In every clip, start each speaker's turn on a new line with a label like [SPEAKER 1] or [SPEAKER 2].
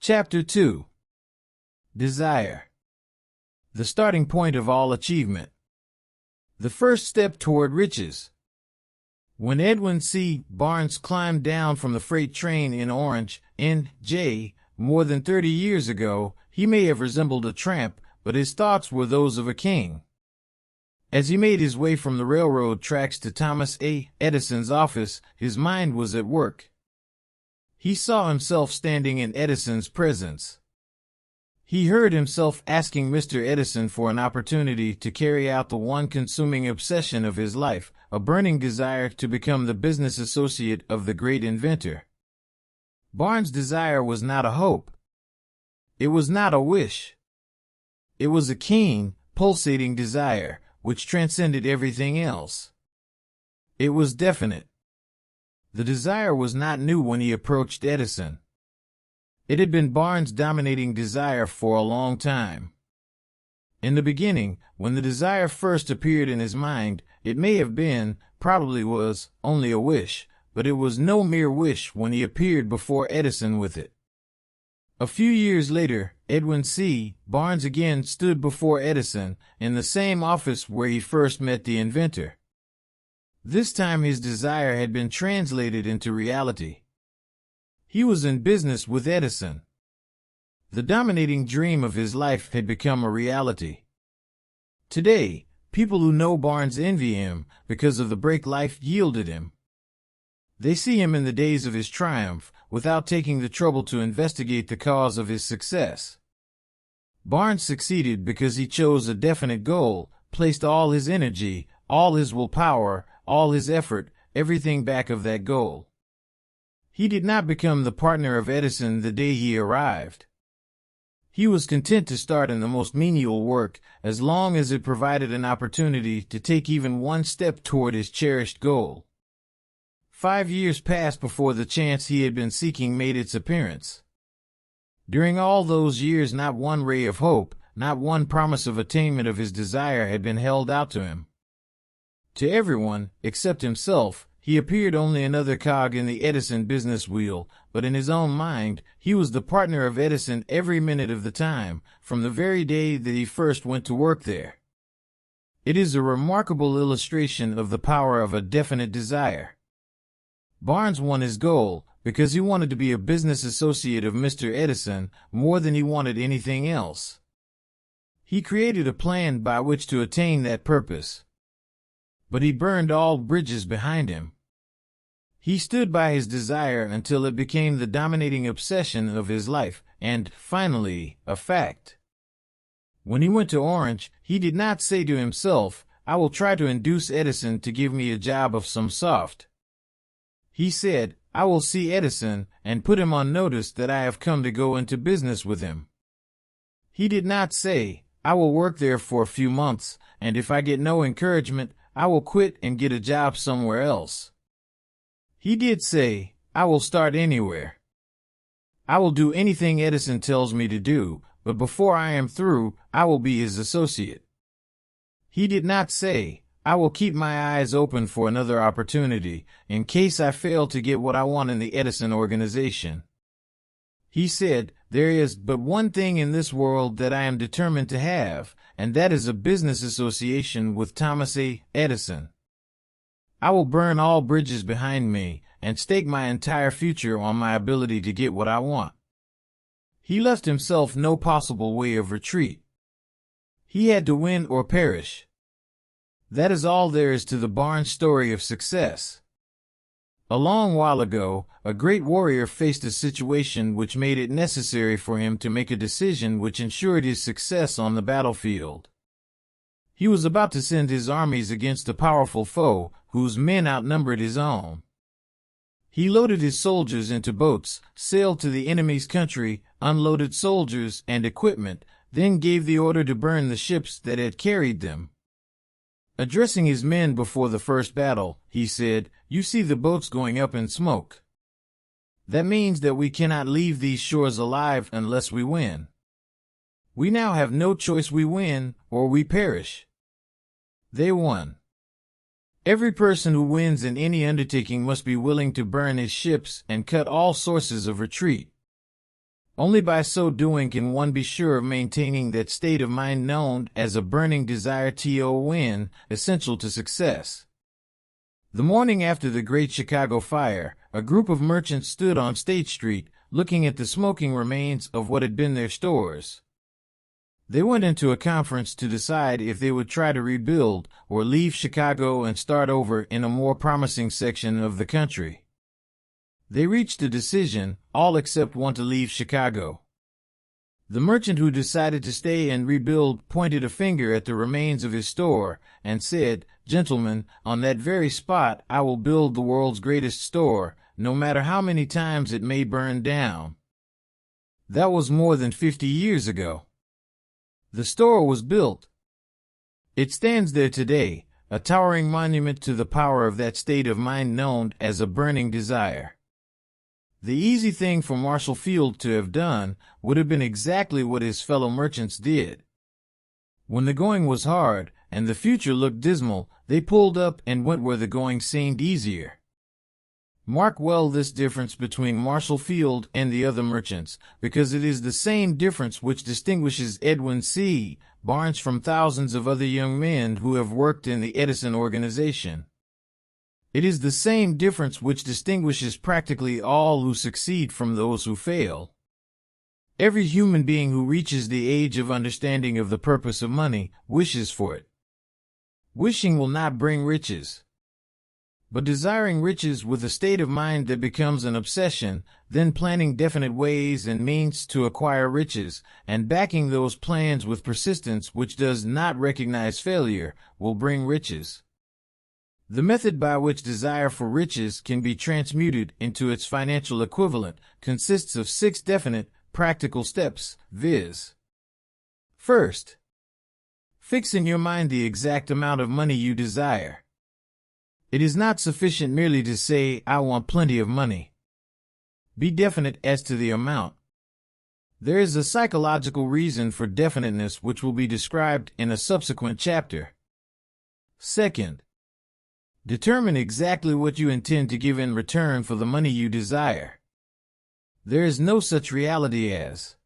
[SPEAKER 1] Chapter 2. Desire. The starting point of all achievement. The first step toward riches. When Edwin C. Barnes climbed down from the freight train in Orange, N.J., more than 30 years ago, he may have resembled a tramp, but his thoughts were those of a king. As he made his way from the railroad tracks to Thomas A. Edison's office, his mind was at work. He saw himself standing in Edison's presence. He heard himself asking Mr. Edison for an opportunity to carry out the one consuming obsession of his life, a burning desire to become the business associate of the great inventor. Barnes' desire was not a hope. It was not a wish. It was a keen, pulsating desire, which transcended everything else. It was definite. The desire was not new when he approached Edison. It had been Barnes' dominating desire for a long time. In the beginning, when the desire first appeared in his mind, it may have been, probably was, only a wish, but it was no mere wish when he appeared before Edison with it. A few years later, Edwin C. Barnes again stood before Edison in the same office where he first met the inventor. This time his desire had been translated into reality. He was in business with Edison. The dominating dream of his life had become a reality. Today, people who know Barnes envy him because of the break life yielded him. They see him in the days of his triumph without taking the trouble to investigate the cause of his success. Barnes succeeded because he chose a definite goal, placed all his energy, all his willpower, all his effort, everything back of that goal. He did not become the partner of Edison the day he arrived. He was content to start in the most menial work as long as it provided an opportunity to take even one step toward his cherished goal. 5 years passed before the chance he had been seeking made its appearance. During all those years, not one ray of hope, not one promise of attainment of his desire had been held out to him. To everyone, except himself, he appeared only another cog in the Edison business wheel, but in his own mind, he was the partner of Edison every minute of the time, from the very day that he first went to work there. It is a remarkable illustration of the power of a definite desire. Barnes won his goal because he wanted to be a business associate of Mr. Edison more than he wanted anything else. He created a plan by which to attain that purpose. But he burned all bridges behind him. He stood by his desire until it became the dominating obsession of his life, and, finally, a fact. When he went to Orange, he did not say to himself, "I will try to induce Edison to give me a job of some sort." He said, "I will see Edison and put him on notice that I have come to go into business with him." He did not say, "I will work there for a few months, and if I get no encouragement, I will quit and get a job somewhere else." He did say, "I will start anywhere. I will do anything Edison tells me to do, but before I am through, I will be his associate." He did not say, "I will keep my eyes open for another opportunity in case I fail to get what I want in the Edison organization." He said, "There is but one thing in this world that I am determined to have, and that is a business association with Thomas A. Edison. I will burn all bridges behind me and stake my entire future on my ability to get what I want." He left himself no possible way of retreat. He had to win or perish. That is all there is to the Barnes story of success. A long while ago, a great warrior faced a situation which made it necessary for him to make a decision which ensured his success on the battlefield. He was about to send his armies against a powerful foe whose men outnumbered his own. He loaded his soldiers into boats, sailed to the enemy's country, unloaded soldiers and equipment, then gave the order to burn the ships that had carried them. Addressing his men before the first battle, he said, "You see the boats going up in smoke. That means that we cannot leave these shores alive unless we win. We now have no choice. We win or we perish." They won. Every person who wins in any undertaking must be willing to burn his ships and cut all sources of retreat. Only by so doing can one be sure of maintaining that state of mind known as a burning desire essential to success. The morning after the Great Chicago Fire, a group of merchants stood on State Street, looking at the smoking remains of what had been their stores. They went into a conference to decide if they would try to rebuild or leave Chicago and start over in a more promising section of the country. They reached a decision, all except one to leave Chicago. The merchant who decided to stay and rebuild pointed a finger at the remains of his store and said, "Gentlemen, on that very spot I will build the world's greatest store, no matter how many times it may burn down." That was more than 50 years ago. The store was built. It stands there today, a towering monument to the power of that state of mind known as a burning desire. The easy thing for Marshall Field to have done would have been exactly what his fellow merchants did. When the going was hard and the future looked dismal, they pulled up and went where the going seemed easier. Mark well this difference between Marshall Field and the other merchants, because it is the same difference which distinguishes Edwin C. Barnes from thousands of other young men who have worked in the Edison organization. It is the same difference which distinguishes practically all who succeed from those who fail. Every human being who reaches the age of understanding of the purpose of money wishes for it. Wishing will not bring riches. But desiring riches with a state of mind that becomes an obsession, then planning definite ways and means to acquire riches, and backing those plans with persistence which does not recognize failure, will bring riches. The method by which desire for riches can be transmuted into its financial equivalent consists of 6 definite, practical steps, viz. First, fix in your mind the exact amount of money you desire. It is not sufficient merely to say, "I want plenty of money." Be definite as to the amount. There is a psychological reason for definiteness which will be described in a subsequent chapter. Second, determine exactly what you intend to give in return for the money you desire. There is no such reality as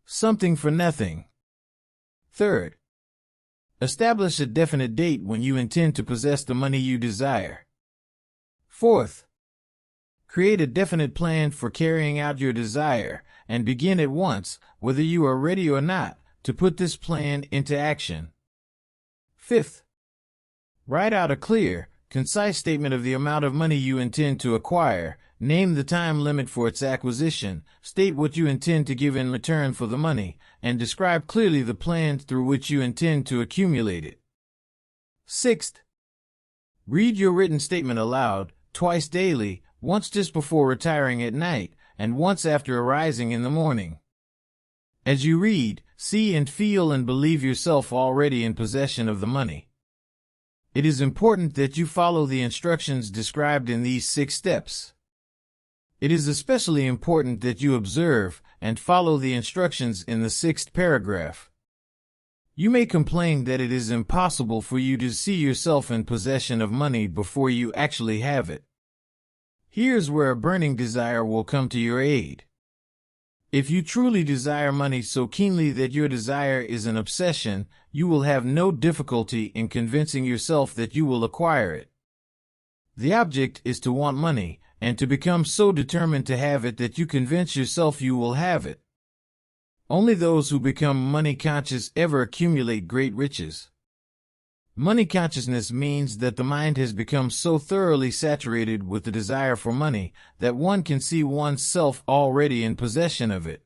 [SPEAKER 1] something for nothing. Third, establish a definite date when you intend to possess the money you desire. Fourth, create a definite plan for carrying out your desire and begin at once, whether you are ready or not, to put this plan into action. Fifth, write out a clear, concise statement of the amount of money you intend to acquire, name the time limit for its acquisition, state what you intend to give in return for the money, and describe clearly the plans through which you intend to accumulate it. Sixth, read your written statement aloud, twice daily, once just before retiring at night, and once after arising in the morning. As you read, see and feel and believe yourself already in possession of the money. It is important that you follow the instructions described in these 6 steps. It is especially important that you observe and follow the instructions in the 6th paragraph. You may complain that it is impossible for you to see yourself in possession of money before you actually have it. Here's where a burning desire will come to your aid. If you truly desire money so keenly that your desire is an obsession, you will have no difficulty in convincing yourself that you will acquire it. The object is to want money, and to become so determined to have it that you convince yourself you will have it. Only those who become money conscious ever accumulate great riches. Money consciousness means that the mind has become so thoroughly saturated with the desire for money that one can see one's self already in possession of it.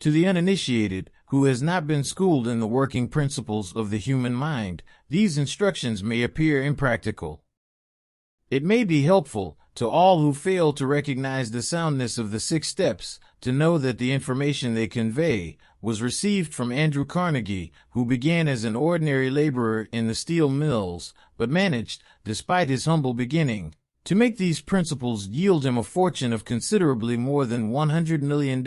[SPEAKER 1] To the uninitiated, who has not been schooled in the working principles of the human mind, these instructions may appear impractical. It may be helpful to all who fail to recognize the soundness of the 6 steps to know that the information they convey was received from Andrew Carnegie, who began as an ordinary laborer in the steel mills, but managed, despite his humble beginning, to make these principles yield him a fortune of considerably more than $100 million.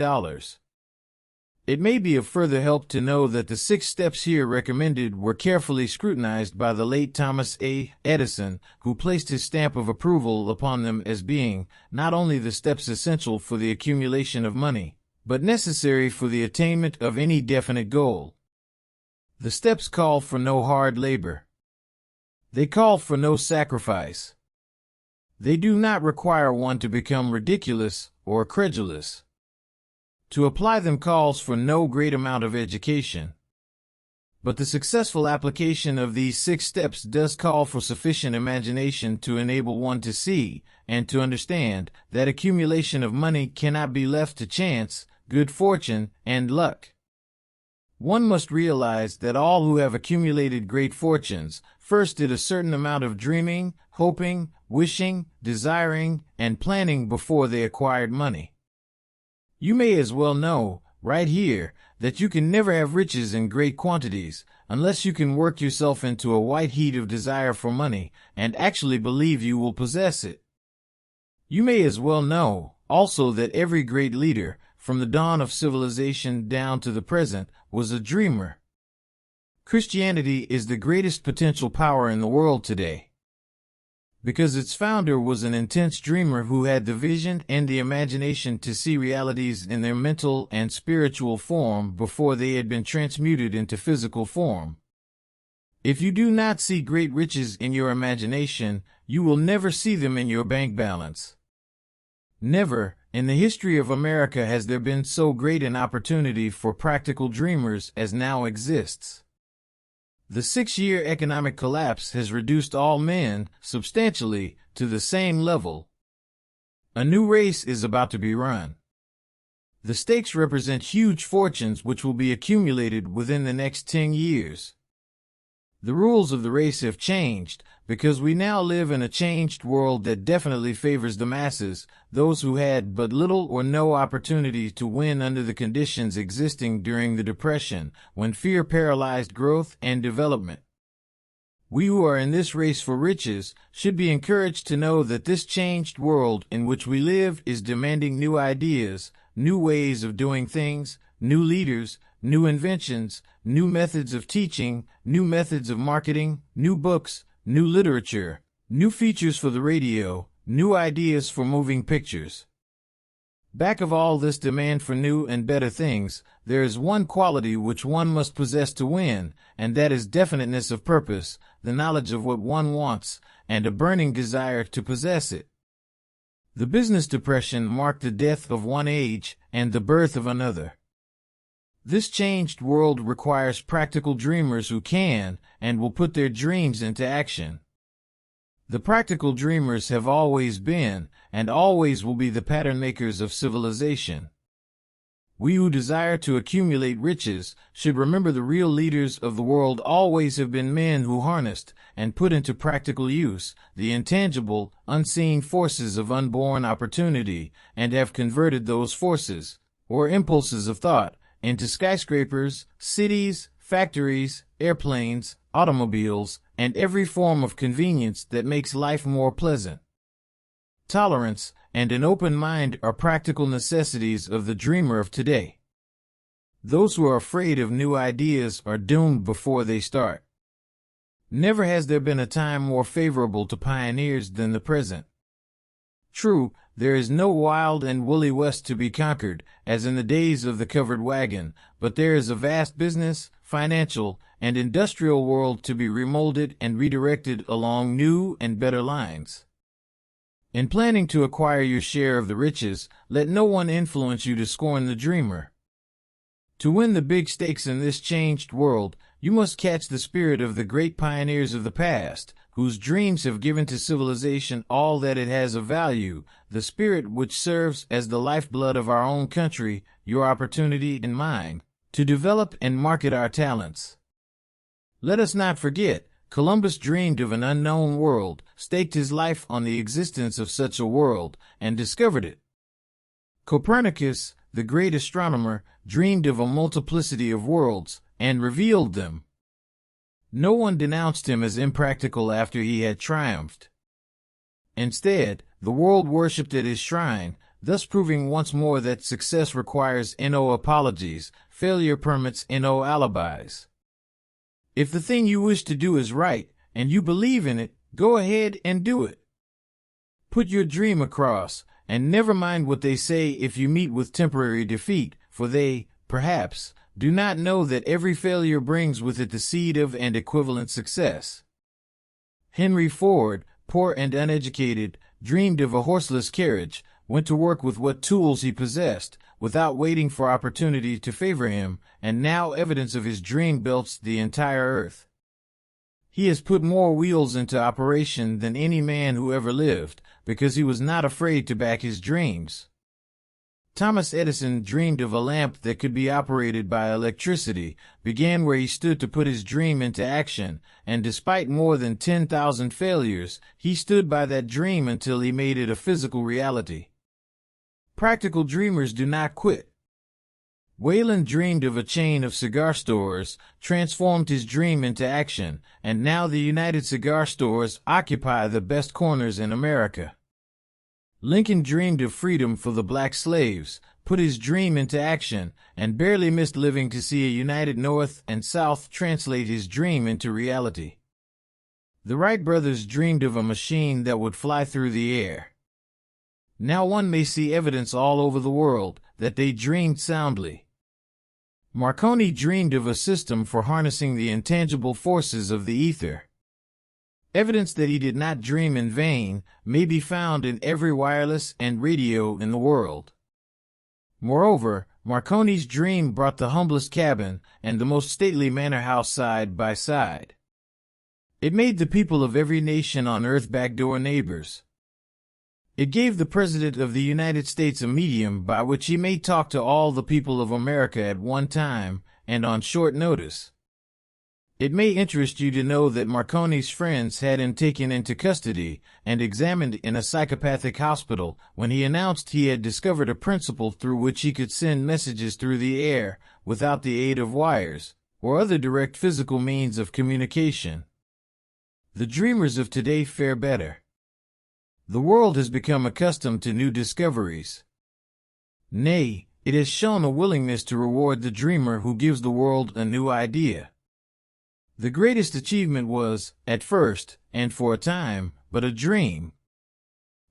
[SPEAKER 1] It may be of further help to know that the 6 steps here recommended were carefully scrutinized by the late Thomas A. Edison, who placed his stamp of approval upon them as being not only the steps essential for the accumulation of money, but necessary for the attainment of any definite goal. The steps call for no hard labor. They call for no sacrifice. They do not require one to become ridiculous or credulous. To apply them calls for no great amount of education. But the successful application of these 6 steps does call for sufficient imagination to enable one to see and to understand that accumulation of money cannot be left to chance, good fortune, and luck. One must realize that all who have accumulated great fortunes first did a certain amount of dreaming, hoping, wishing, desiring, and planning before they acquired money. You may as well know, right here, that you can never have riches in great quantities unless you can work yourself into a white heat of desire for money and actually believe you will possess it. You may as well know, also, that every great leader, from the dawn of civilization down to the present, was a dreamer. Christianity is the greatest potential power in the world today, because its founder was an intense dreamer who had the vision and the imagination to see realities in their mental and spiritual form before they had been transmuted into physical form. If you do not see great riches in your imagination, you will never see them in your bank balance. Never, in the history of America, has there been so great an opportunity for practical dreamers as now exists. The 6-year economic collapse has reduced all men, substantially, to the same level. A new race is about to be run. The stakes represent huge fortunes which will be accumulated within the next 10 years. The rules of the race have changed, because we now live in a changed world that definitely favors the masses, those who had but little or no opportunity to win under the conditions existing during the Depression, when fear paralyzed growth and development. We who are in this race for riches should be encouraged to know that this changed world in which we live is demanding new ideas, new ways of doing things, new leaders, new inventions, new methods of teaching, new methods of marketing, new books, new literature, new features for the radio, new ideas for moving pictures. Back of all this demand for new and better things, there is one quality which one must possess to win, and that is definiteness of purpose, the knowledge of what one wants, and a burning desire to possess it. The business depression marked the death of one age and the birth of another. This changed world requires practical dreamers who can and will put their dreams into action. The practical dreamers have always been and always will be the pattern makers of civilization. We who desire to accumulate riches should remember the real leaders of the world always have been men who harnessed and put into practical use the intangible, unseen forces of unborn opportunity and have converted those forces, or impulses of thought, into skyscrapers, cities, factories, airplanes, automobiles, and every form of convenience that makes life more pleasant. Tolerance and an open mind are practical necessities of the dreamer of today. Those who are afraid of new ideas are doomed before they start. Never has there been a time more favorable to pioneers than the present. True, there is no wild and woolly west to be conquered, as in the days of the covered wagon, but there is a vast business, financial, and industrial world to be remolded and redirected along new and better lines. In planning to acquire your share of the riches, let no one influence you to scorn the dreamer. To win the big stakes in this changed world, you must catch the spirit of the great pioneers of the past, whose dreams have given to civilization all that it has of value, the spirit which serves as the lifeblood of our own country, your opportunity and mine, to develop and market our talents. Let us not forget, Columbus dreamed of an unknown world, staked his life on the existence of such a world, and discovered it. Copernicus, the great astronomer, dreamed of a multiplicity of worlds, and revealed them. No one denounced him as impractical after he had triumphed. Instead, the world worshipped at his shrine, thus proving once more that success requires no apologies, failure permits no alibis. If the thing you wish to do is right, and you believe in it, go ahead and do it. Put your dream across, and never mind what they say if you meet with temporary defeat, for they, perhaps, do not know that every failure brings with it the seed of and equivalent success. Henry Ford, poor and uneducated, dreamed of a horseless carriage, went to work with what tools he possessed, without waiting for opportunity to favor him, and now evidence of his dream belts the entire earth. He has put more wheels into operation than any man who ever lived, because he was not afraid to back his dreams. Thomas Edison dreamed of a lamp that could be operated by electricity, began where he stood to put his dream into action, and despite more than 10,000 failures, he stood by that dream until he made it a physical reality. Practical dreamers do not quit. Wayland dreamed of a chain of cigar stores, transformed his dream into action, and now the United Cigar Stores occupy the best corners in America. Lincoln dreamed of freedom for the black slaves, put his dream into action, and barely missed living to see a united North and South translate his dream into reality. The Wright brothers dreamed of a machine that would fly through the air. Now one may see evidence all over the world that they dreamed soundly. Marconi dreamed of a system for harnessing the intangible forces of the ether. Evidence that he did not dream in vain may be found in every wireless and radio in the world. Moreover, Marconi's dream brought the humblest cabin and the most stately manor house side by side. It made the people of every nation on earth backdoor neighbors. It gave the President of the United States a medium by which he may talk to all the people of America at one time and on short notice. It may interest you to know that Marconi's friends had him taken into custody and examined in a psychopathic hospital when he announced he had discovered a principle through which he could send messages through the air without the aid of wires or other direct physical means of communication. The dreamers of today fare better. The world has become accustomed to new discoveries. Nay, it has shown a willingness to reward the dreamer who gives the world a new idea. The greatest achievement was, at first, and for a time, but a dream.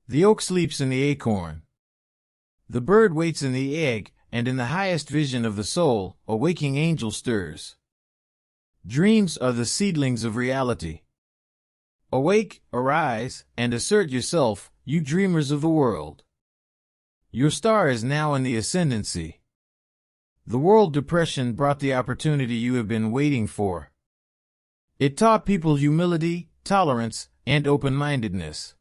[SPEAKER 1] The oak sleeps in the acorn. The bird waits in the egg, and in the highest vision of the soul, a waking angel stirs. Dreams are the seedlings of reality. Awake, arise, and assert yourself, you dreamers of the world. Your star is now in the ascendancy. The world depression brought the opportunity you have been waiting for. It taught people humility, tolerance, and open-mindedness.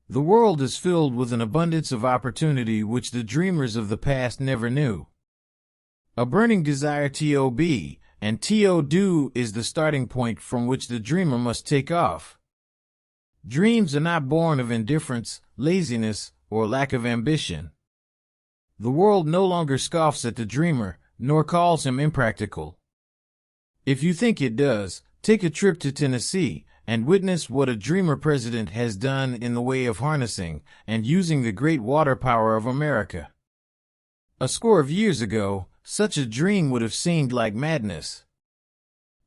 [SPEAKER 1] The world is filled with an abundance of opportunity which the dreamers of the past never knew. A burning desire to and to-do is the starting point from which the dreamer must take off. Dreams are not born of indifference, laziness, or lack of ambition. The world no longer scoffs at the dreamer, nor calls him impractical. If you think it does, take a trip to Tennessee and witness what a dreamer president has done in the way of harnessing and using the great water power of America. A score of years ago, such a dream would have seemed like madness.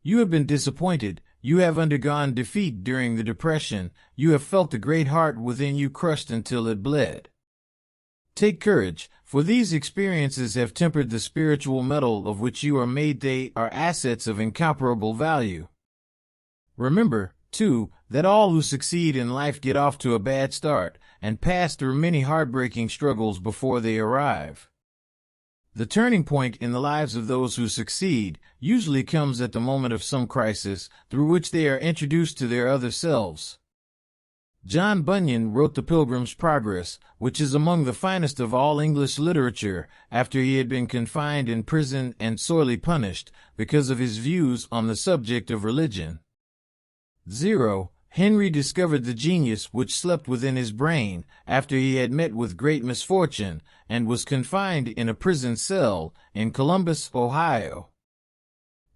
[SPEAKER 1] You have been disappointed, you have undergone defeat during the Depression, you have felt the great heart within you crushed until it bled. Take courage, for these experiences have tempered the spiritual metal of which you are made. They are assets of incomparable value. Remember, too, that all who succeed in life get off to a bad start and pass through many heartbreaking struggles before they arrive. The turning point in the lives of those who succeed usually comes at the moment of some crisis through which they are introduced to their other selves. John Bunyan wrote The Pilgrim's Progress, which is among the finest of all English literature, after he had been confined in prison and sorely punished because of his views on the subject of religion. Henry discovered the genius which slept within his brain after he had met with great misfortune and was confined in a prison cell in Columbus, Ohio.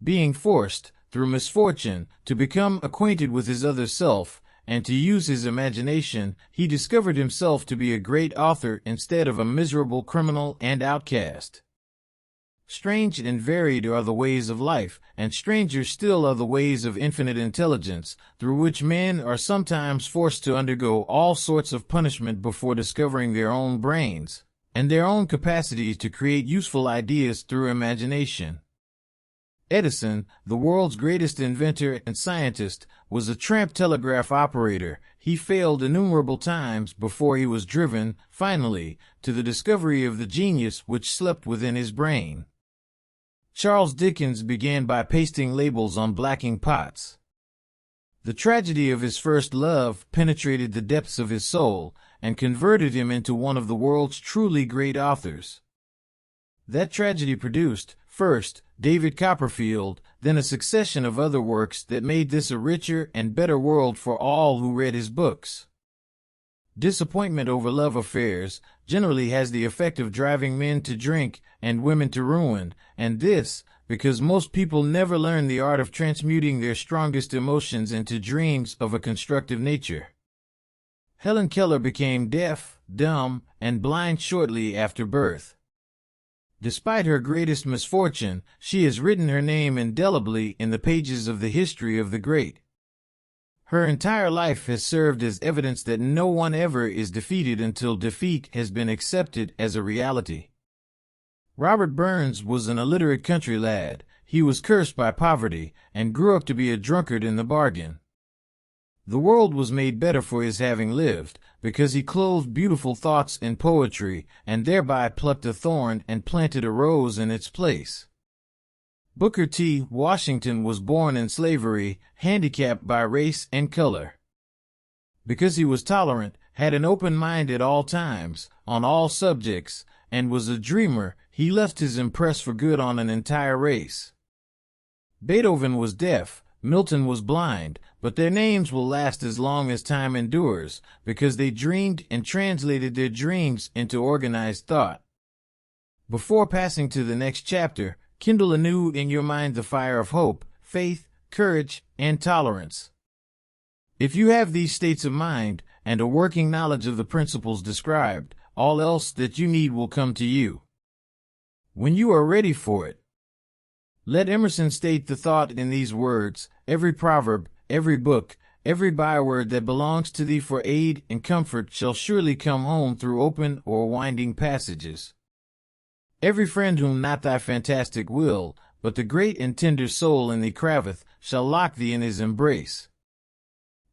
[SPEAKER 1] Being forced, through misfortune, to become acquainted with his other self and to use his imagination, he discovered himself to be a great author instead of a miserable criminal and outcast. Strange and varied are the ways of life, and stranger still are the ways of infinite intelligence, through which men are sometimes forced to undergo all sorts of punishment before discovering their own brains, and their own capacity to create useful ideas through imagination. Edison, the world's greatest inventor and scientist, was a tramp telegraph operator. He failed innumerable times before he was driven, finally, to the discovery of the genius which slept within his brain. Charles Dickens began by pasting labels on blacking pots. The tragedy of his first love penetrated the depths of his soul and converted him into one of the world's truly great authors. That tragedy produced, first, David Copperfield, then a succession of other works that made this a richer and better world for all who read his books. Disappointment over love affairs generally has the effect of driving men to drink and women to ruin, and this, because most people never learn the art of transmuting their strongest emotions into dreams of a constructive nature. Helen Keller became deaf, dumb, and blind shortly after birth. Despite her greatest misfortune, she has written her name indelibly in the pages of the history of the great. Her entire life has served as evidence that no one ever is defeated until defeat has been accepted as a reality. Robert Burns was an illiterate country lad. He was cursed by poverty and grew up to be a drunkard in the bargain. The world was made better for his having lived, because he clothed beautiful thoughts in poetry, and thereby plucked a thorn and planted a rose in its place. Booker T. Washington was born in slavery, handicapped by race and color. Because he was tolerant, had an open mind at all times, on all subjects, and was a dreamer, he left his impress for good on an entire race. Beethoven was deaf, Milton was blind, but their names will last as long as time endures, because they dreamed and translated their dreams into organized thought. Before passing to the next chapter, kindle anew in your mind the fire of hope, faith, courage, and tolerance. If you have these states of mind, and a working knowledge of the principles described, all else that you need will come to you. When you are ready for it, let Emerson state the thought in these words: every proverb, every book, every byword that belongs to thee for aid and comfort shall surely come home through open or winding passages. Every friend whom not thy fantastic will, but the great and tender soul in thee craveth, shall lock thee in his embrace.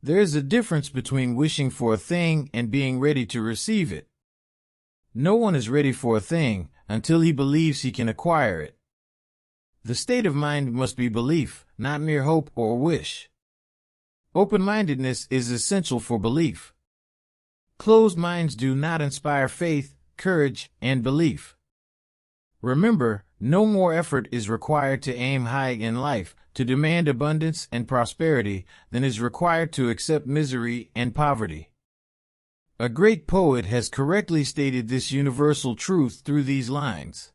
[SPEAKER 1] There is a difference between wishing for a thing and being ready to receive it. No one is ready for a thing until he believes he can acquire it. The state of mind must be belief, not mere hope or wish. Open-mindedness is essential for belief. Closed minds do not inspire faith, courage, and belief. Remember, no more effort is required to aim high in life, to demand abundance and prosperity, than is required to accept misery and poverty. A great poet has correctly stated this universal truth through these lines.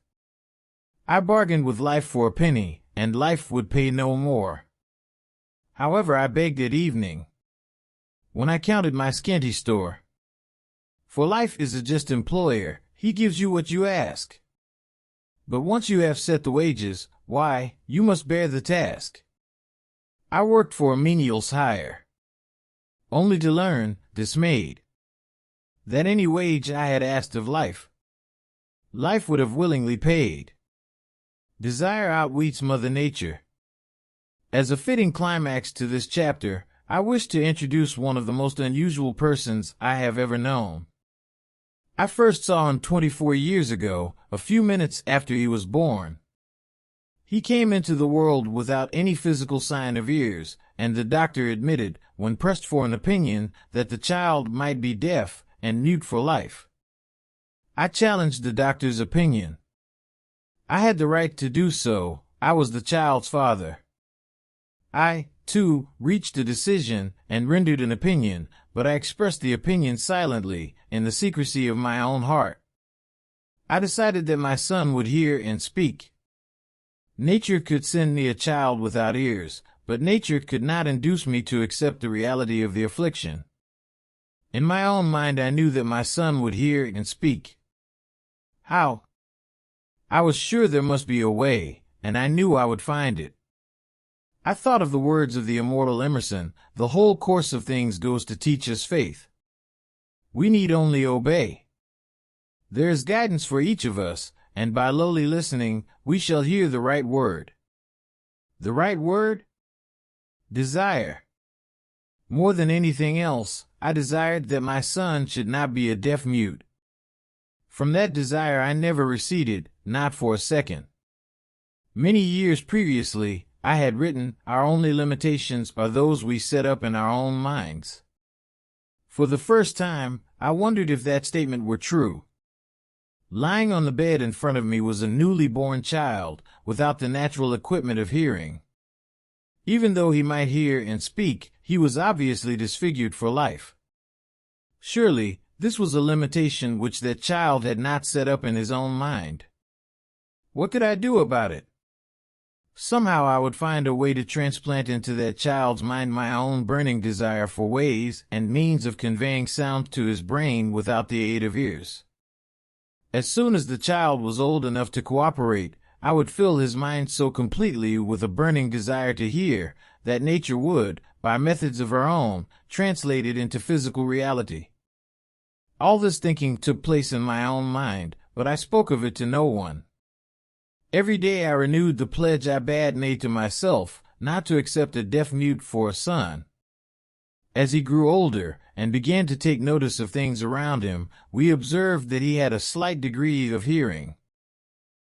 [SPEAKER 1] I bargained with life for a penny, and life would pay no more. However, I begged at evening, when I counted my scanty store. For life is a just employer, he gives you what you ask. But once you have set the wages, why, you must bear the task. I worked for a menial's hire, only to learn, dismayed, that any wage I had asked of life, life would have willingly paid. Desire outweeds Mother Nature. As a fitting climax to this chapter, I wish to introduce one of the most unusual persons I have ever known. I first saw him 24 years ago, a few minutes after he was born. He came into the world without any physical sign of ears, and the doctor admitted, when pressed for an opinion, that the child might be deaf and mute for life. I challenged the doctor's opinion. I had the right to do so. I was the child's father. I, too, reached a decision and rendered an opinion, but I expressed the opinion silently, in the secrecy of my own heart. I decided that my son would hear and speak. Nature could send me a child without ears, but nature could not induce me to accept the reality of the affliction. In my own mind I knew that my son would hear and speak. How? I was sure there must be a way, and I knew I would find it. I thought of the words of the immortal Emerson, "The whole course of things goes to teach us faith. We need only obey." There is guidance for each of us, and by lowly listening, we shall hear the right word. The right word? Desire. More than anything else, I desired that my son should not be a deaf mute. From that desire I never receded, not for a second. Many years previously, I had written, "Our only limitations are those we set up in our own minds." For the first time, I wondered if that statement were true. Lying on the bed in front of me was a newly born child, without the natural equipment of hearing. Even though he might hear and speak, he was obviously disfigured for life. Surely, this was a limitation which that child had not set up in his own mind. What could I do about it? Somehow I would find a way to transplant into that child's mind my own burning desire for ways and means of conveying sound to his brain without the aid of ears. As soon as the child was old enough to cooperate, I would fill his mind so completely with a burning desire to hear that nature would, by methods of her own, translate it into physical reality. All this thinking took place in my own mind, but I spoke of it to no one. Every day I renewed the pledge I bad made to myself, not to accept a deaf mute for a son. As he grew older and began to take notice of things around him, we observed that he had a slight degree of hearing.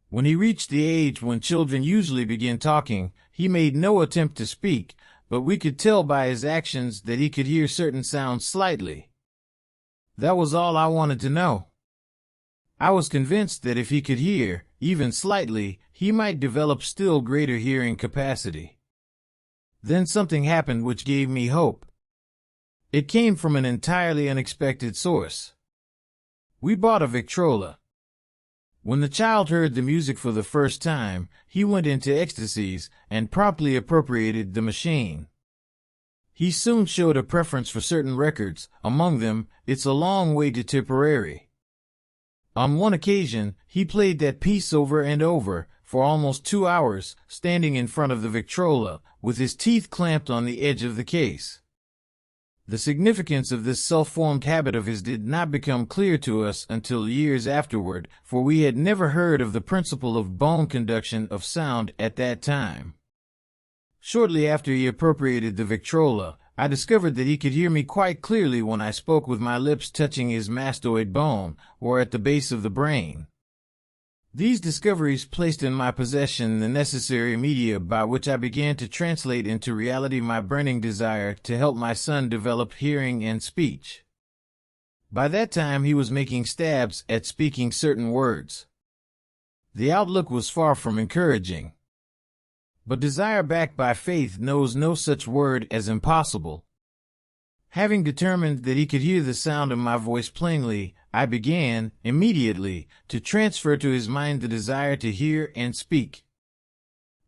[SPEAKER 1] When he reached the age when children usually begin talking, he made no attempt to speak, but we could tell by his actions that he could hear certain sounds slightly. That was all I wanted to know. I was convinced that if he could hear, even slightly, he might develop still greater hearing capacity. Then something happened which gave me hope. It came from an entirely unexpected source. We bought a Victrola. When the child heard the music for the first time, he went into ecstasies and promptly appropriated the machine. He soon showed a preference for certain records, among them, "It's a Long Way to Tipperary." On one occasion, he played that piece over and over, for almost 2 hours, standing in front of the Victrola, with his teeth clamped on the edge of the case. The significance of this self-formed habit of his did not become clear to us until years afterward, for we had never heard of the principle of bone conduction of sound at that time. Shortly after he appropriated the Victrola, I discovered that he could hear me quite clearly when I spoke with my lips touching his mastoid bone, or at the base of the brain. These discoveries placed in my possession the necessary media by which I began to translate into reality my burning desire to help my son develop hearing and speech. By that time he was making stabs at speaking certain words. The outlook was far from encouraging. But desire backed by faith knows no such word as impossible. Having determined that he could hear the sound of my voice plainly, I began, immediately, to transfer to his mind the desire to hear and speak.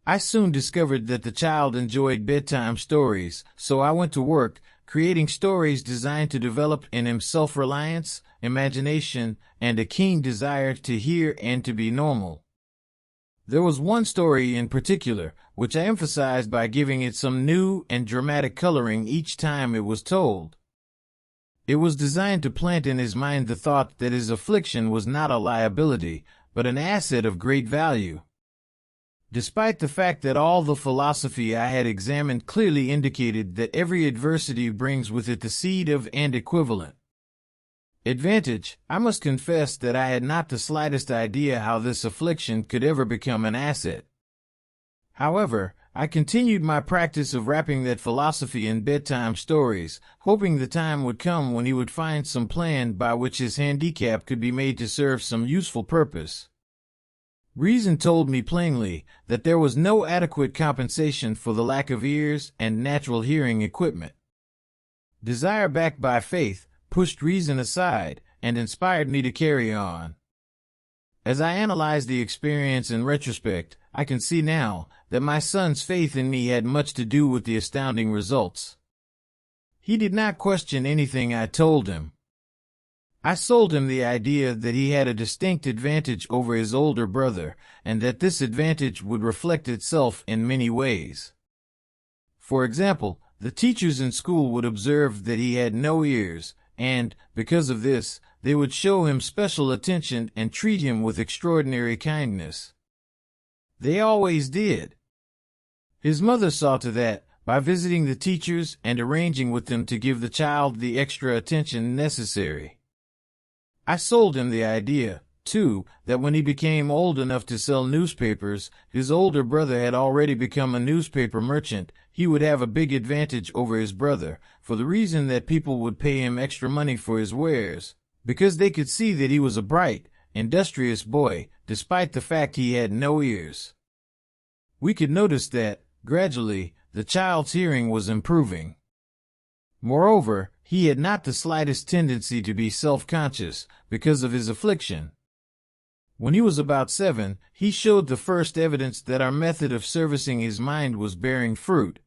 [SPEAKER 1] I soon discovered that the child enjoyed bedtime stories, so I went to work, creating stories designed to develop in him self-reliance, imagination, and a keen desire to hear and to be normal. There was one story in particular, which I emphasized by giving it some new and dramatic coloring each time it was told. It was designed to plant in his mind the thought that his affliction was not a liability, but an asset of great value. Despite the fact that all the philosophy I had examined clearly indicated that every adversity brings with it the seed of and equivalent advantage, I must confess that I had not the slightest idea how this affliction could ever become an asset. However, I continued my practice of wrapping that philosophy in bedtime stories, hoping the time would come when he would find some plan by which his handicap could be made to serve some useful purpose. Reason told me plainly that there was no adequate compensation for the lack of ears and natural hearing equipment. Desire backed by faith pushed reason aside and inspired me to carry on. As I analyze the experience in retrospect, I can see now that my son's faith in me had much to do with the astounding results. He did not question anything I told him. I sold him the idea that he had a distinct advantage over his older brother, and that this advantage would reflect itself in many ways. For example, the teachers in school would observe that he had no ears, and, because of this, they would show him special attention and treat him with extraordinary kindness. They always did. His mother saw to that, by visiting the teachers and arranging with them to give the child the extra attention necessary. I sold him the idea, too, that when he became old enough to sell newspapers, his older brother had already become a newspaper merchant. He would have a big advantage over his brother, for the reason that people would pay him extra money for his wares, because they could see that he was a bright, industrious boy, despite the fact he had no ears. We could notice that, gradually, the child's hearing was improving. Moreover, he had not the slightest tendency to be self-conscious because of his affliction. When he was about 7, he showed the first evidence that our method of servicing his mind was bearing fruit.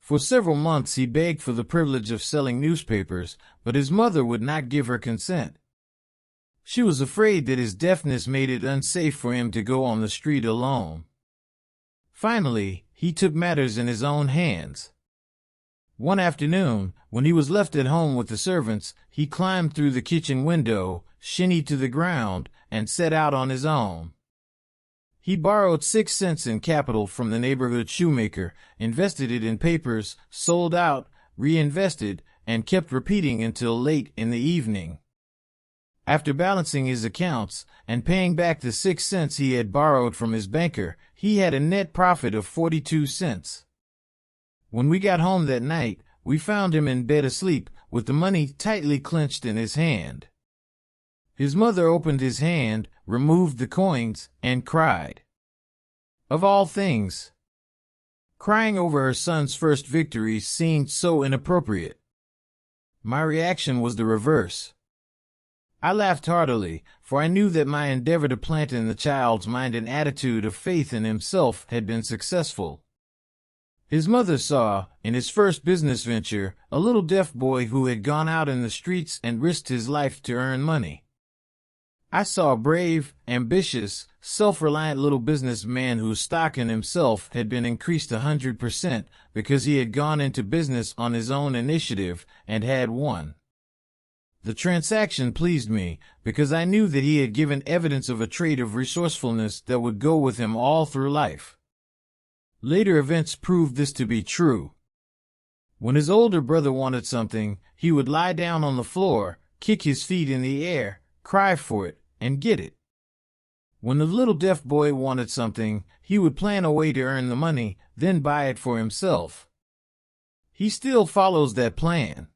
[SPEAKER 1] For several months he begged for the privilege of selling newspapers, but his mother would not give her consent. She was afraid that his deafness made it unsafe for him to go on the street alone. Finally, he took matters in his own hands. One afternoon, when he was left at home with the servants, he climbed through the kitchen window, shinny to the ground, and set out on his own. He borrowed 6 cents in capital from the neighborhood shoemaker, invested it in papers, sold out, reinvested, and kept repeating until late in the evening. After balancing his accounts and paying back the 6 cents he had borrowed from his banker, he had a net profit of 42 cents. When we got home that night, we found him in bed asleep, with the money tightly clenched in his hand. His mother opened his hand, removed the coins, and cried. Of all things, crying over her son's first victory seemed so inappropriate. My reaction was the reverse. I laughed heartily, for I knew that my endeavor to plant in the child's mind an attitude of faith in himself had been successful. His mother saw, in his first business venture, a little deaf boy who had gone out in the streets and risked his life to earn money. I saw a brave, ambitious, self-reliant little businessman whose stock in himself had been increased 100% because he had gone into business on his own initiative and had won. The transaction pleased me because I knew that he had given evidence of a trait of resourcefulness that would go with him all through life. Later events proved this to be true. When his older brother wanted something, he would lie down on the floor, kick his feet in the air, cry for it, and get it. When the little deaf boy wanted something, he would plan a way to earn the money, then buy it for himself. He still follows that plan.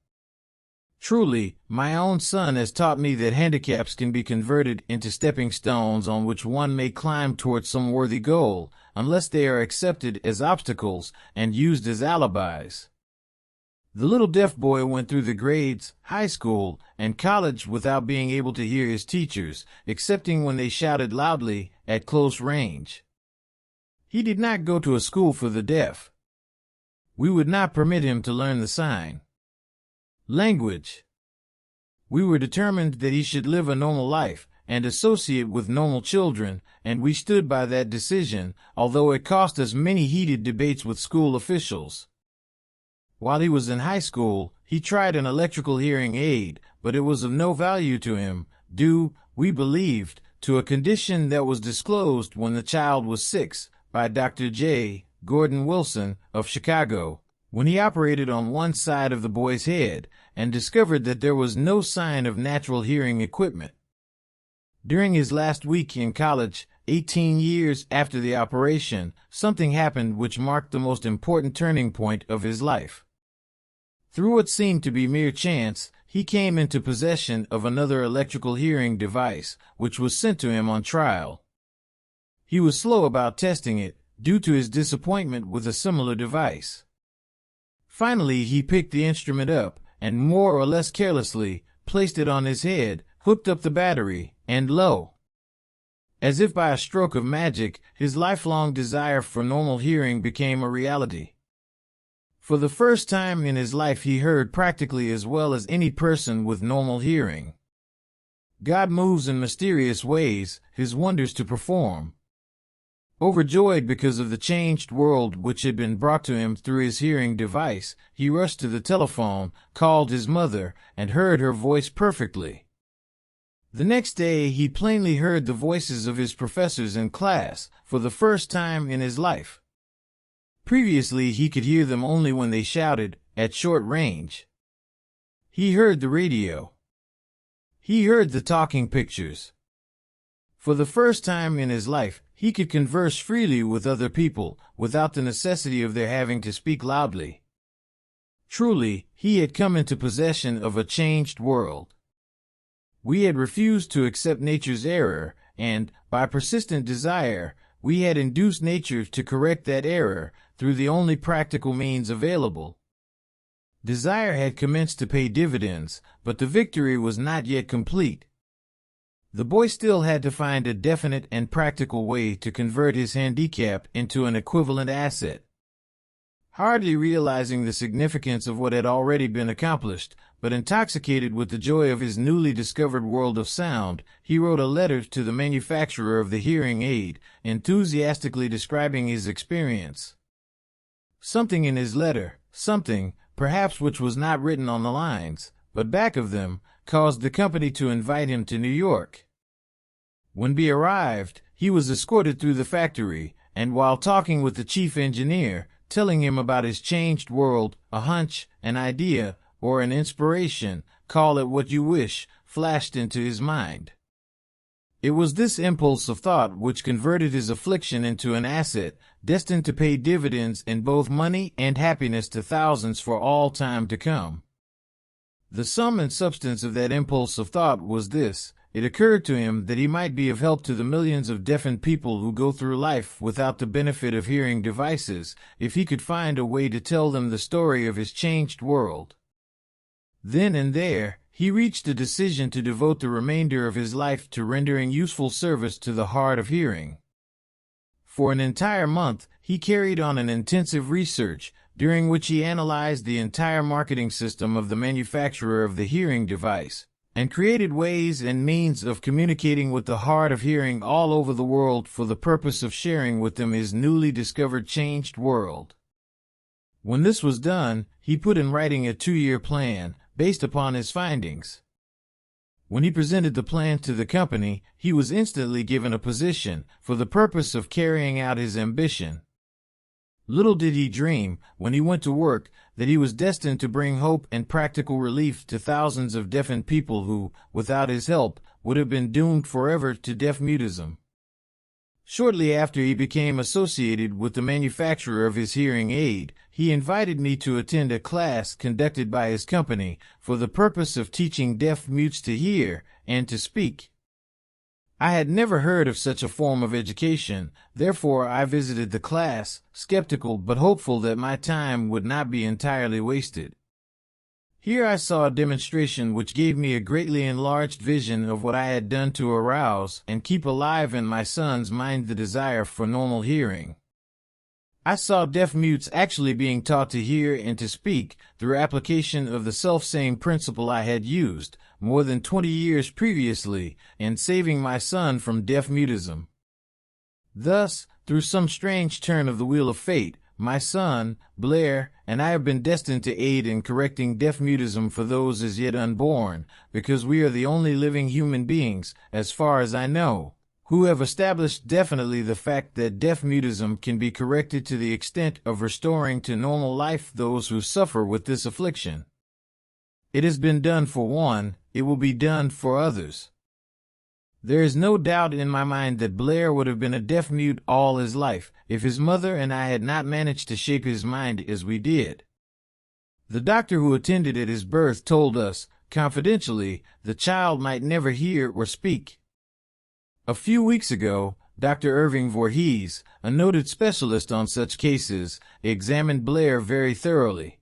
[SPEAKER 1] Truly, my own son has taught me that handicaps can be converted into stepping stones on which one may climb towards some worthy goal, unless they are accepted as obstacles and used as alibis. The little deaf boy went through the grades, high school, and college without being able to hear his teachers, excepting when they shouted loudly at close range. He did not go to a school for the deaf. We would not permit him to learn the sign language. We were determined that he should live a normal life and associate with normal children, and we stood by that decision, although it cost us many heated debates with school officials. While he was in high school, he tried an electrical hearing aid, but it was of no value to him, due, we believed, to a condition that was disclosed when the child was 6 by Dr. J. Gordon Wilson of Chicago, when he operated on one side of the boy's head and discovered that there was no sign of natural hearing equipment. During his last week in college, 18 years after the operation, something happened which marked the most important turning point of his life. Through what seemed to be mere chance, he came into possession of another electrical hearing device, which was sent to him on trial. He was slow about testing it, due to his disappointment with a similar device. Finally, he picked the instrument up, and more or less carelessly, placed it on his head, hooked up the battery, and lo! As if by a stroke of magic, his lifelong desire for normal hearing became a reality. For the first time in his life he heard practically as well as any person with normal hearing. God moves in mysterious ways, his wonders to perform. Overjoyed because of the changed world which had been brought to him through his hearing device, he rushed to the telephone, called his mother, and heard her voice perfectly. The next day he plainly heard the voices of his professors in class, for the first time in his life. Previously he could hear them only when they shouted, at short range. He heard the radio. He heard the talking pictures. For the first time in his life, he could converse freely with other people, without the necessity of their having to speak loudly. Truly, he had come into possession of a changed world. We had refused to accept nature's error, and, by persistent desire, we had induced nature to correct that error through the only practical means available. Desire had commenced to pay dividends, but the victory was not yet complete. The boy still had to find a definite and practical way to convert his handicap into an equivalent asset. Hardly realizing the significance of what had already been accomplished, but intoxicated with the joy of his newly discovered world of sound, he wrote a letter to the manufacturer of the hearing aid, enthusiastically describing his experience. Something in his letter, something, perhaps which was not written on the lines, but back of them, caused the company to invite him to New York. When B arrived, he was escorted through the factory, and while talking with the chief engineer, telling him about his changed world, a hunch, an idea, or an inspiration, call it what you wish, flashed into his mind. It was this impulse of thought which converted his affliction into an asset, destined to pay dividends in both money and happiness to thousands for all time to come. The sum and substance of that impulse of thought was this: it occurred to him that he might be of help to the millions of deafened people who go through life without the benefit of hearing devices, if he could find a way to tell them the story of his changed world. Then and there, he reached a decision to devote the remainder of his life to rendering useful service to the hard of hearing. For an entire month, he carried on an intensive research, during which he analyzed the entire marketing system of the manufacturer of the hearing device, and created ways and means of communicating with the hard of hearing all over the world for the purpose of sharing with them his newly discovered changed world. When this was done, he put in writing a 2-year plan, based upon his findings. When he presented the plan to the company, he was instantly given a position, for the purpose of carrying out his ambition. Little did he dream, when he went to work, that he was destined to bring hope and practical relief to thousands of deafened people who, without his help, would have been doomed forever to deaf-mutism. Shortly after he became associated with the manufacturer of his hearing aid, he invited me to attend a class conducted by his company for the purpose of teaching deaf-mutes to hear and to speak. I had never heard of such a form of education, therefore I visited the class, skeptical but hopeful that my time would not be entirely wasted. Here I saw a demonstration which gave me a greatly enlarged vision of what I had done to arouse and keep alive in my son's mind the desire for normal hearing. I saw deaf mutes actually being taught to hear and to speak through application of the self-same principle I had used more than 20 years previously in saving my son from deaf-mutism. Thus, through some strange turn of the wheel of fate, my son, Blair, and I have been destined to aid in correcting deaf-mutism for those as yet unborn, because we are the only living human beings, as far as I know, who have established definitely the fact that deaf-mutism can be corrected to the extent of restoring to normal life those who suffer with this affliction. It has been done for one, it will be done for others. There is no doubt in my mind that Blair would have been a deaf-mute all his life if his mother and I had not managed to shape his mind as we did. The doctor who attended at his birth told us, confidentially, the child might never hear or speak. A few weeks ago, Dr. Irving Voorhees, a noted specialist on such cases, examined Blair very thoroughly.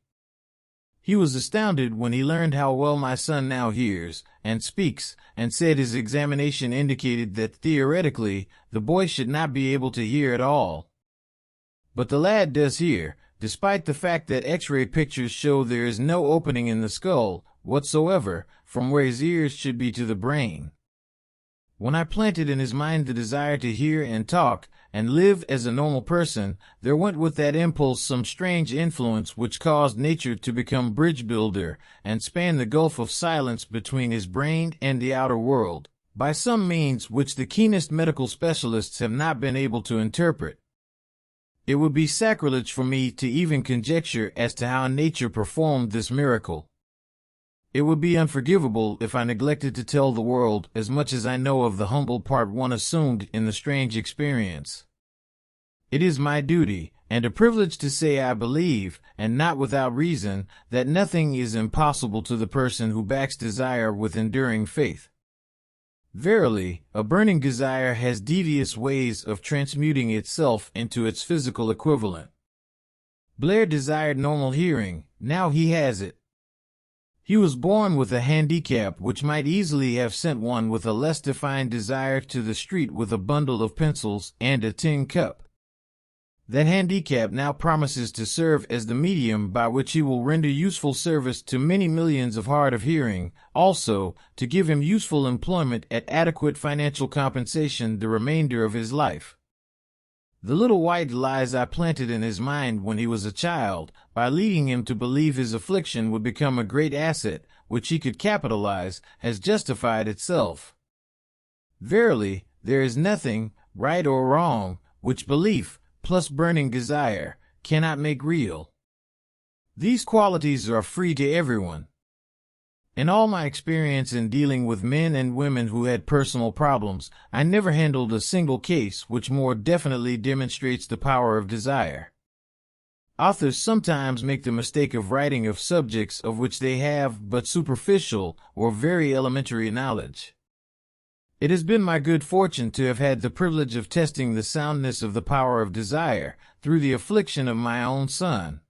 [SPEAKER 1] He was astounded when he learned how well my son now hears and speaks, and said his examination indicated that theoretically the boy should not be able to hear at all. But the lad does hear, despite the fact that X-ray pictures show there is no opening in the skull whatsoever from where his ears should be to the brain. When I planted in his mind the desire to hear and talk and live as a normal person, there went with that impulse some strange influence which caused nature to become bridge builder and span the gulf of silence between his brain and the outer world, by some means which the keenest medical specialists have not been able to interpret. It would be sacrilege for me to even conjecture as to how nature performed this miracle. It would be unforgivable if I neglected to tell the world as much as I know of the humble part one assumed in the strange experience. It is my duty, and a privilege to say I believe, and not without reason, that nothing is impossible to the person who backs desire with enduring faith. Verily, a burning desire has devious ways of transmuting itself into its physical equivalent. Blair desired normal hearing, now he has it. He was born with a handicap which might easily have sent one with a less defined desire to the street with a bundle of pencils and a tin cup. That handicap now promises to serve as the medium by which he will render useful service to many millions of hard of hearing, also to give him useful employment at adequate financial compensation the remainder of his life. The little white lies I planted in his mind when he was a child, by leading him to believe his affliction would become a great asset, which he could capitalize, has justified itself. Verily, there is nothing, right or wrong, which belief, plus burning desire, cannot make real. These qualities are free to everyone. In all my experience in dealing with men and women who had personal problems, I never handled a single case which more definitely demonstrates the power of desire. Authors sometimes make the mistake of writing of subjects of which they have but superficial or very elementary knowledge. It has been my good fortune to have had the privilege of testing the soundness of the power of desire through the affliction of my own son.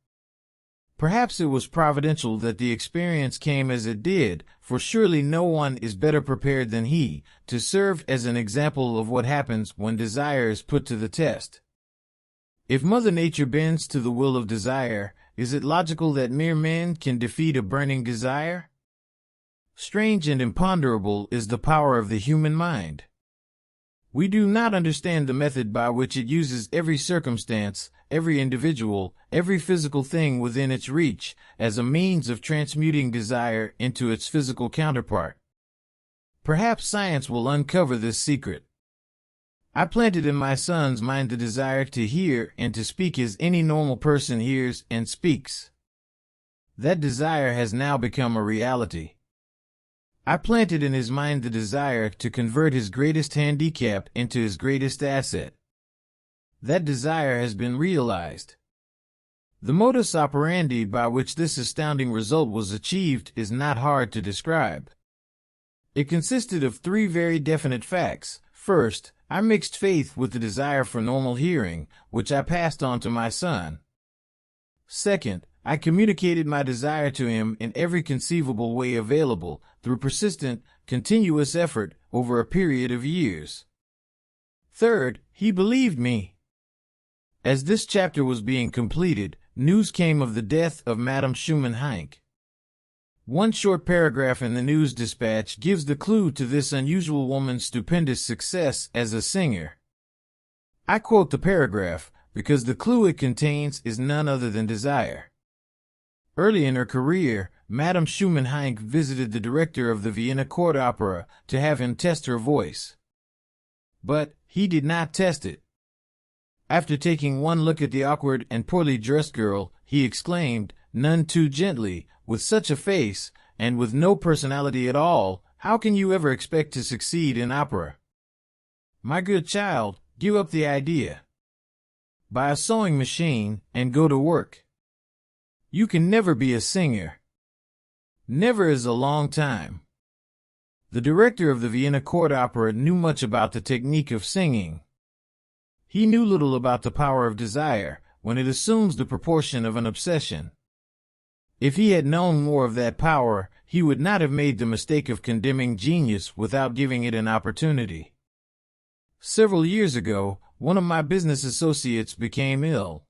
[SPEAKER 1] Perhaps it was providential that the experience came as it did, for surely no one is better prepared than he to serve as an example of what happens when desire is put to the test. If Mother Nature bends to the will of desire, is it logical that mere men can defeat a burning desire? Strange and imponderable is the power of the human mind. We do not understand the method by which it uses every circumstance, every individual, every physical thing within its reach, as a means of transmuting desire into its physical counterpart. Perhaps science will uncover this secret. I planted in my son's mind the desire to hear and to speak as any normal person hears and speaks. That desire has now become a reality. I planted in his mind the desire to convert his greatest handicap into his greatest asset. That desire has been realized. The modus operandi by which this astounding result was achieved is not hard to describe. It consisted of three very definite facts. First, I mixed faith with the desire for normal hearing, which I passed on to my son. Second, I communicated my desire to him in every conceivable way available, through persistent, continuous effort over a period of years. Third, he believed me. As this chapter was being completed, news came of the death of Madame Schumann-Heink. One short paragraph in the news dispatch gives the clue to this unusual woman's stupendous success as a singer. I quote the paragraph because the clue it contains is none other than desire. Early in her career, Madame Schumann-Heink visited the director of the Vienna Court Opera to have him test her voice. But he did not test it. After taking one look at the awkward and poorly dressed girl, he exclaimed, none too gently, with such a face, and with no personality at all, how can you ever expect to succeed in opera? My good child, give up the idea. Buy a sewing machine and go to work. You can never be a singer. Never is a long time. The director of the Vienna Court Opera knew much about the technique of singing. He knew little about the power of desire, when it assumes the proportion of an obsession. If he had known more of that power, he would not have made the mistake of condemning genius without giving it an opportunity. Several years ago, one of my business associates became ill.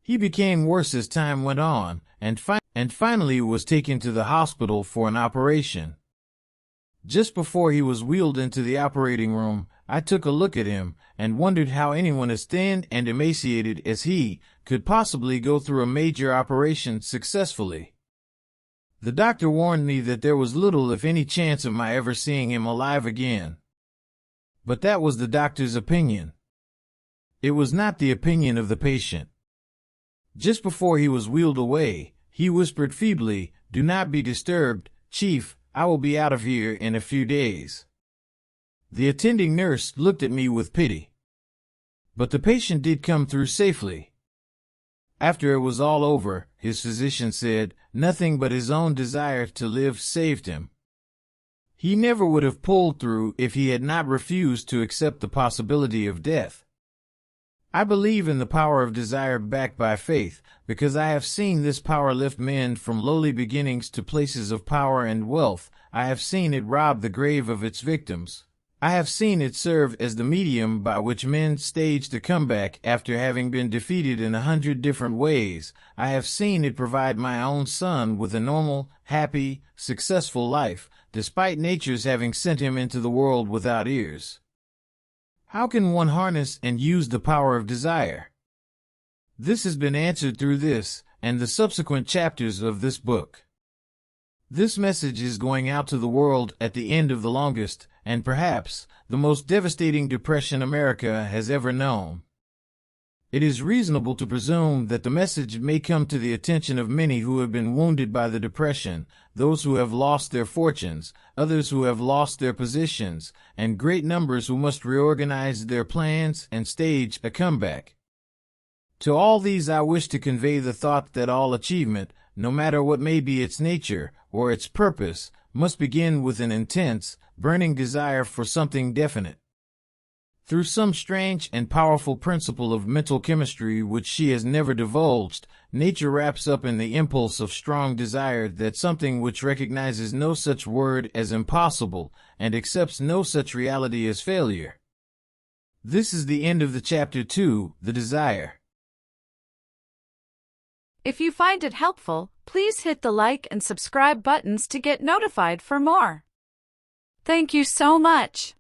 [SPEAKER 1] He became worse as time went on, and finally was taken to the hospital for an operation. Just before he was wheeled into the operating room, I took a look at him and wondered how anyone as thin and emaciated as he could possibly go through a major operation successfully. The doctor warned me that there was little if any chance of my ever seeing him alive again. But that was the doctor's opinion. It was not the opinion of the patient. Just before he was wheeled away, he whispered feebly, "Do not be disturbed, Chief, I will be out of here in a few days." The attending nurse looked at me with pity. But the patient did come through safely. After it was all over, his physician said, nothing but his own desire to live saved him. He never would have pulled through if he had not refused to accept the possibility of death. I believe in the power of desire backed by faith, because I have seen this power lift men from lowly beginnings to places of power and wealth. I have seen it rob the grave of its victims. I have seen it serve as the medium by which men staged a comeback after having been defeated in 100 different ways. I have seen it provide my own son with a normal, happy, successful life, despite nature's having sent him into the world without ears. How can one harness and use the power of desire? This has been answered through this and the subsequent chapters of this book. This message is going out to the world at the end of the longest and perhaps the most devastating depression America has ever known. It is reasonable to presume that the message may come to the attention of many who have been wounded by the depression, those who have lost their fortunes, others who have lost their positions, and great numbers who must reorganize their plans and stage a comeback. To all these I wish to convey the thought that all achievement, no matter what may be its nature or its purpose, must begin with an intense, burning desire for something definite. Through some strange and powerful principle of mental chemistry which she has never divulged, nature wraps up in the impulse of strong desire that something which recognizes no such word as impossible and accepts no such reality as failure. This is the end of the chapter 2, The Desire.
[SPEAKER 2] If you find it helpful, please hit the like and subscribe buttons to get notified for more. Thank you so much.